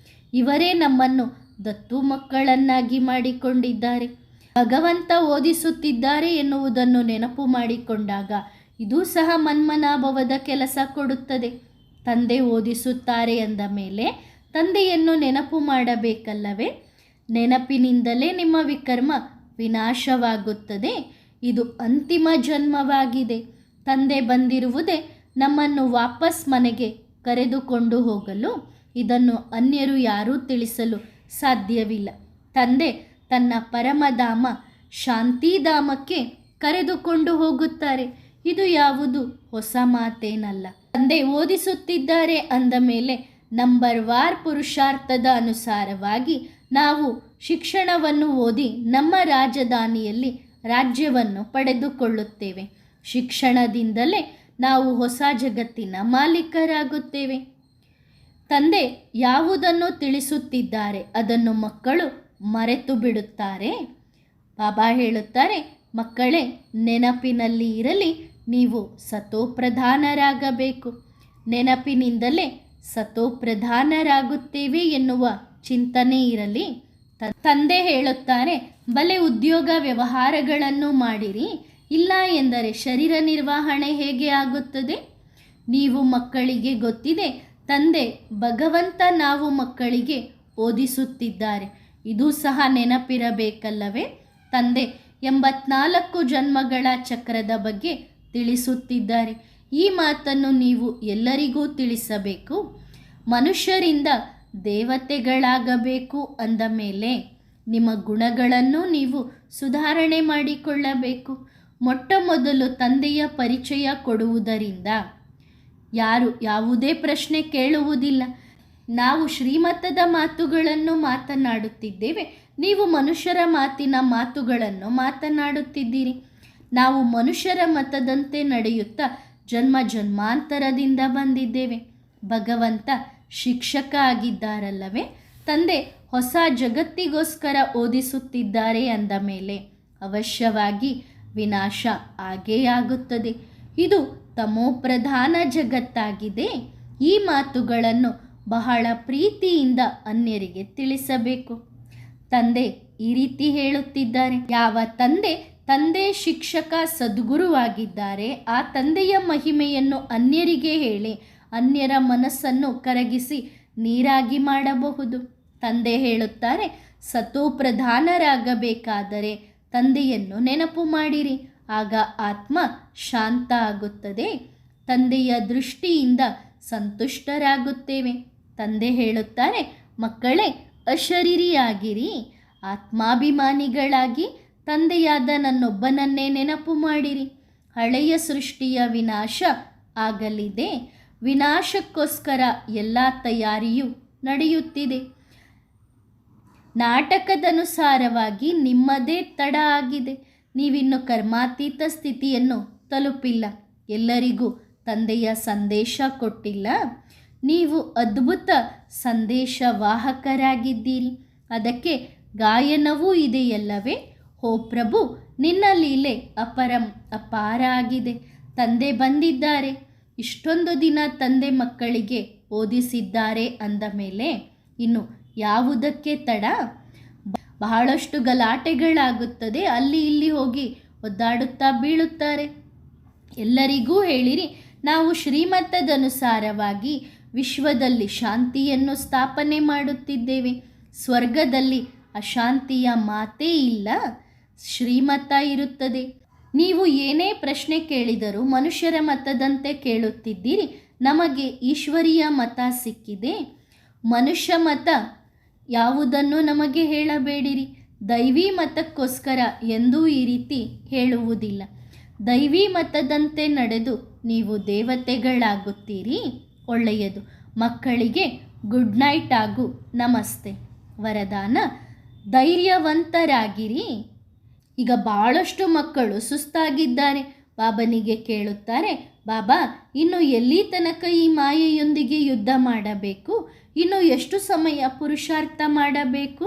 ಇವರೇ ನಮ್ಮನ್ನು ದತ್ತು ಮಕ್ಕಳನ್ನಾಗಿ ಮಾಡಿಕೊಂಡಿದ್ದಾರೆ. ಭಗವಂತ ಓದಿಸುತ್ತಿದ್ದಾರೆ ಎನ್ನುವುದನ್ನು ನೆನಪು ಮಾಡಿಕೊಂಡಾಗ ಇದು ಸಹ ಮನ್ಮನಾಭವದ ಕೆಲಸ ಕೊಡುತ್ತದೆ. ತಂದೆ ಓದಿಸುತ್ತಾರೆ ಅಂದ ಮೇಲೆ ತಂದೆಯನ್ನು ನೆನಪು ಮಾಡಬೇಕಲ್ಲವೇ? ನೆನಪಿನಿಂದಲೇ ನಿಮ್ಮ ವಿಕರ್ಮ ವಿನಾಶವಾಗುತ್ತದೆ. ಇದು ಅಂತಿಮ ಜನ್ಮವಾಗಿದೆ. ತಂದೆ ಬಂದಿರುವುದೇ ನಮ್ಮನ್ನು ವಾಪಸ್ ಮನೆಗೆ ಕರೆದುಕೊಂಡು ಹೋಗಲು. ಇದನ್ನು ಅನ್ಯರು ಯಾರೂ ತಿಳಿಸಲು ಸಾಧ್ಯವಿಲ್ಲ. ತಂದೆ ತನ್ನ ಪರಮಧಾಮ ಶಾಂತಿಧಾಮಕ್ಕೆ ಕರೆದುಕೊಂಡು ಹೋಗುತ್ತಾರೆ. ಇದು ಯಾವುದು ಹೊಸ ಮಾತೇನಲ್ಲ. ತಂದೆ ಓದಿಸುತ್ತಿದ್ದಾರೆ ಅಂದ ಮೇಲೆ ನಂಬರ್ ವಾರ್ ಪುರುಷಾರ್ಥದ ಅನುಸಾರವಾಗಿ ನಾವು ಶಿಕ್ಷಣವನ್ನು ಓದಿ ನಮ್ಮ ರಾಜಧಾನಿಯಲ್ಲಿ ರಾಜ್ಯವನ್ನು ಪಡೆದುಕೊಳ್ಳುತ್ತೇವೆ. ಶಿಕ್ಷಣದಿಂದಲೇ ನಾವು ಹೊಸ ಜಗತ್ತಿನ ಮಾಲೀಕರಾಗುತ್ತೇವೆ. ತಂದೆ ಯಾವುದನ್ನು ತಿಳಿಸುತ್ತಿದ್ದಾರೆ ಅದನ್ನು ಮಕ್ಕಳು ಮರೆತು ಬಿಡುತ್ತಾರೆ. ಬಾಬಾ ಹೇಳುತ್ತಾರೆ, ಮಕ್ಕಳೇ, ನೆನಪಿನಲ್ಲಿ ಇರಲಿ, ನೀವು ಸತೋಪ್ರಧಾನರಾಗಬೇಕು. ನೆನಪಿನಿಂದಲೇ ಸತೋಪ್ರಧಾನರಾಗುತ್ತೇವೆ ಎನ್ನುವ ಚಿಂತನೆ ಇರಲಿ. ತಂದೆ ಹೇಳುತ್ತಾರೆ, ಬಲೆ ಉದ್ಯೋಗ ವ್ಯವಹಾರಗಳನ್ನು ಮಾಡಿರಿ, ಇಲ್ಲ ಎಂದರೆ ಶರೀರ ನಿರ್ವಹಣೆ ಹೇಗೆ ಆಗುತ್ತದೆ? ನೀವು ಮಕ್ಕಳಿಗೆ ಗೊತ್ತಿದೆ, ತಂದೆ ಭಗವಂತ ನಾವು ಮಕ್ಕಳಿಗೆ ಓದಿಸುತ್ತಿದ್ದಾರೆ. ಇದು ಸಹ ನೆನಪಿರಬೇಕಲ್ಲವೇ? ತಂದೆ 84 ಜನ್ಮಗಳ ಚಕ್ರದ ಬಗ್ಗೆ ತಿಳಿಸುತ್ತಿದ್ದಾರೆ. ಈ ಮಾತನ್ನು ನೀವು ಎಲ್ಲರಿಗೂ ತಿಳಿಸಬೇಕು. ಮನುಷ್ಯರಿಂದ ದೇವತೆಗಳಾಗಬೇಕು ಅಂದ ಮೇಲೆ ನಿಮ್ಮ ಗುಣಗಳನ್ನು ನೀವು ಸುಧಾರಣೆ ಮಾಡಿಕೊಳ್ಳಬೇಕು. ಮೊಟ್ಟ ಮೊದಲು ತಂದೆಯ ಪರಿಚಯ ಕೊಡುವುದರಿಂದ ಯಾರು ಯಾವುದೇ ಪ್ರಶ್ನೆ ಕೇಳುವುದಿಲ್ಲ. ನಾವು ಶ್ರೀಮತದ ಮಾತುಗಳನ್ನು ಮಾತನಾಡುತ್ತಿದ್ದೇವೆ, ನೀವು ಮನುಷ್ಯರ ಮಾತಿನ ಮಾತುಗಳನ್ನು ಮಾತನಾಡುತ್ತಿದ್ದೀರಿ. ನಾವು ಮನುಷ್ಯರ ಮತದಂತೆ ನಡೆಯುತ್ತಾ ಜನ್ಮ ಜನ್ಮಾಂತರದಿಂದ ಬಂದಿದ್ದೇವೆ. ಭಗವಂತ ಶಿಕ್ಷಕ ಆಗಿದ್ದಾರಲ್ಲವೇ? ತಂದೆ ಹೊಸ ಜಗತ್ತಿಗೋಸ್ಕರ ಓದಿಸುತ್ತಿದ್ದಾರೆ ಅಂದ ಮೇಲೆ ಅವಶ್ಯವಾಗಿ ವಿನಾಶ ಆಗೇ ಆಗುತ್ತದೆ. ಇದು ತಮೋಪ್ರಧಾನ ಜಗತ್ತಾಗಿದೆ. ಈ ಮಾತುಗಳನ್ನು ಬಹಳ ಪ್ರೀತಿಯಿಂದ ಅನ್ಯರಿಗೆ ತಿಳಿಸಬೇಕು. ತಂದೆ ಈ ರೀತಿ ಹೇಳುತ್ತಿದ್ದಾರೆ, ಯಾವ ತಂದೆ ಶಿಕ್ಷಕ ಸದ್ಗುರುವಾಗಿದ್ದಾರೆ, ಆ ತಂದೆಯ ಮಹಿಮೆಯನ್ನು ಅನ್ಯರಿಗೆ ಹೇಳಿ ಅನ್ಯರ ಮನಸ್ಸನ್ನು ಕರಗಿಸಿ ನೀರಾಗಿ ಮಾಡಬಹುದು. ತಂದೆ ಹೇಳುತ್ತಾರೆ, ಸತೋಪ್ರಧಾನರಾಗಬೇಕಾದರೆ ತಂದೆಯನ್ನು ನೆನಪು ಮಾಡಿರಿ, ಆಗ ಆತ್ಮ ಶಾಂತ ಆಗುತ್ತದೆ. ತಂದೆಯ ದೃಷ್ಟಿಯಿಂದ ಸಂತುಷ್ಟರಾಗುತ್ತೇವೆ. ತಂದೆ ಹೇಳುತ್ತಾರೆ, ಮಕ್ಕಳೇ, ಅಶರೀರಿಯಾಗಿರಿ, ಆತ್ಮಾಭಿಮಾನಿಗಳಾಗಿ ತಂದೆಯಾದ ನನ್ನೊಬ್ಬನನ್ನೇ ನೆನಪು ಮಾಡಿರಿ. ಹಳೆಯ ಸೃಷ್ಟಿಯ ವಿನಾಶ ಆಗಲಿದೆ. ವಿನಾಶಕ್ಕೋಸ್ಕರ ಎಲ್ಲ ತಯಾರಿಯೂ ನಡೆಯುತ್ತಿದೆ. ನಾಟಕದನುಸಾರವಾಗಿ ನಿಮ್ಮದೇ ತಡ ಆಗಿದೆ. ನೀವಿನ್ನು ಕರ್ಮಾತೀತ ಸ್ಥಿತಿಯನ್ನು ತಲುಪಿಲ್ಲ. ಎಲ್ಲರಿಗೂ ತಂದೆಯ ಸಂದೇಶ ಕೊಟ್ಟಿಲ್ಲ. ನೀವು ಅದ್ಭುತ ಸಂದೇಶವಾಹಕರಾಗಿದ್ದೀರಿ. ಅದಕ್ಕೆ ಗಾಯನವೂ ಇದೆಯಲ್ಲವೇ? ಹೋ ಪ್ರಭು, ನಿನ್ನ ಲೀಲೆ ಅಪಾರ ಆಗಿದೆ. ತಂದೆ ಬಂದಿದ್ದಾರೆ. ಇಷ್ಟೊಂದು ದಿನ ತಂದೆ ಮಕ್ಕಳಿಗೆ ಓದಿಸಿದ್ದಾರೆ ಅಂದ ಮೇಲೆ ಇನ್ನು ಯಾವುದಕ್ಕೆ ತಡ? ಬಹಳಷ್ಟು ಗಲಾಟೆಗಳಾಗುತ್ತದೆ. ಅಲ್ಲಿ ಇಲ್ಲಿ ಹೋಗಿ ಒದ್ದಾಡುತ್ತಾ ಬೀಳುತ್ತಾರೆ. ಎಲ್ಲರಿಗೂ ಹೇಳಿರಿ, ನಾವು ಶ್ರೀಮತದನುಸಾರವಾಗಿ ವಿಶ್ವದಲ್ಲಿ ಶಾಂತಿಯನ್ನು ಸ್ಥಾಪನೆ ಮಾಡುತ್ತಿದ್ದೇವೆ. ಸ್ವರ್ಗದಲ್ಲಿ ಅಶಾಂತಿಯ ಮಾತೇ ಇಲ್ಲ, ಶ್ರೀಮತ ಇರುತ್ತದೆ. ನೀವು ಏನೇ ಪ್ರಶ್ನೆ ಕೇಳಿದರೂ ಮನುಷ್ಯರ ಮತದಂತೆ ಕೇಳುತ್ತಿದ್ದೀರಿ. ನಮಗೆ ಈಶ್ವರೀಯ ಮತ ಸಿಕ್ಕಿದೆ. ಮನುಷ್ಯ ಮತ ಯಾವುದನ್ನು ನಮಗೆ ಹೇಳಬೇಡಿರಿ. ದೈವಿ ಮತಕ್ಕೋಸ್ಕರ ಎಂದೂ ಈ ರೀತಿ ಹೇಳುವುದಿಲ್ಲ. ದೈವಿ ಮತದಂತೆ ನಡೆದು ನೀವು ದೇವತೆಗಳಾಗುತ್ತೀರಿ. ಒಳ್ಳೆಯದು. ಮಕ್ಕಳಿಗೆ ಗುಡ್ ನೈಟ್ ಹಾಗೂ ನಮಸ್ತೆ. ವರದಾನ: ಧೈರ್ಯವಂತರಾಗಿರಿ. ಈಗ ಭಾಳಷ್ಟು ಮಕ್ಕಳು ಸುಸ್ತಾಗಿದ್ದಾರೆ. ಬಾಬನಿಗೆ ಕೇಳುತ್ತಾರೆ, ಬಾಬಾ, ಇನ್ನು ಎಲ್ಲಿ ತನಕ ಈ ಮಾಯೆಯೊಂದಿಗೆ ಯುದ್ಧ ಮಾಡಬೇಕು? ಇನ್ನು ಎಷ್ಟು ಸಮಯ ಪುರುಷಾರ್ಥ ಮಾಡಬೇಕು?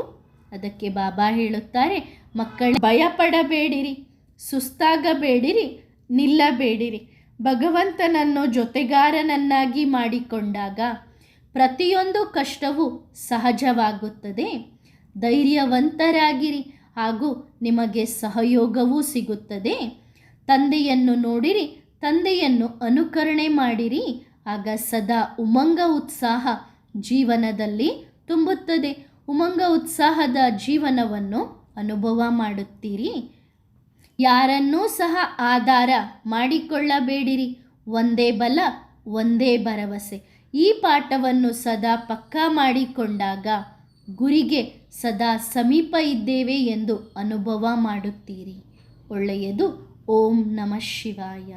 ಅದಕ್ಕೆ ಬಾಬಾ ಹೇಳುತ್ತಾರೆ, ಮಕ್ಕಳು ಭಯಪಡಬೇಡಿರಿ, ಸುಸ್ತಾಗಬೇಡಿರಿ, ನಿಲ್ಲಬೇಡಿರಿ. ಭಗವಂತನನ್ನು ಜೊತೆಗಾರನನ್ನಾಗಿ ಮಾಡಿಕೊಂಡಾಗ ಪ್ರತಿಯೊಂದು ಕಷ್ಟವೂ ಸಹಜವಾಗುತ್ತದೆ. ಧೈರ್ಯವಂತರಾಗಿರಿ ಹಾಗೂ ನಿಮಗೆ ಸಹಯೋಗವೂ ಸಿಗುತ್ತದೆ. ತಂದೆಯನ್ನು ನೋಡಿರಿ, ತಂದೆಯನ್ನು ಅನುಕರಣೆ ಮಾಡಿರಿ, ಆಗ ಸದಾ ಉಮಂಗ ಉತ್ಸಾಹ ಜೀವನದಲ್ಲಿ ತುಂಬುತ್ತದೆ. ಉಮಂಗ ಉತ್ಸಾಹದ ಜೀವನವನ್ನು ಅನುಭವ ಮಾಡುತ್ತೀರಿ. ಯಾರನ್ನೂ ಸಹ ಆಧಾರ ಮಾಡಿಕೊಳ್ಳಬೇಡಿರಿ. ಒಂದೇ ಬಲ, ಒಂದೇ ಭರವಸೆ. ಈ ಪಾಠವನ್ನು ಸದಾ ಪಕ್ಕಾ ಮಾಡಿಕೊಂಡಾಗ ಗುರಿಗೆ ಸದಾ ಸಮೀಪ ಇದ್ದೇವೆ ಎಂದು ಅನುಭವ ಮಾಡುತ್ತೀರಿ. ಒಳ್ಳೆಯದು. ಓಂ ನಮಃ ಶಿವಾಯ.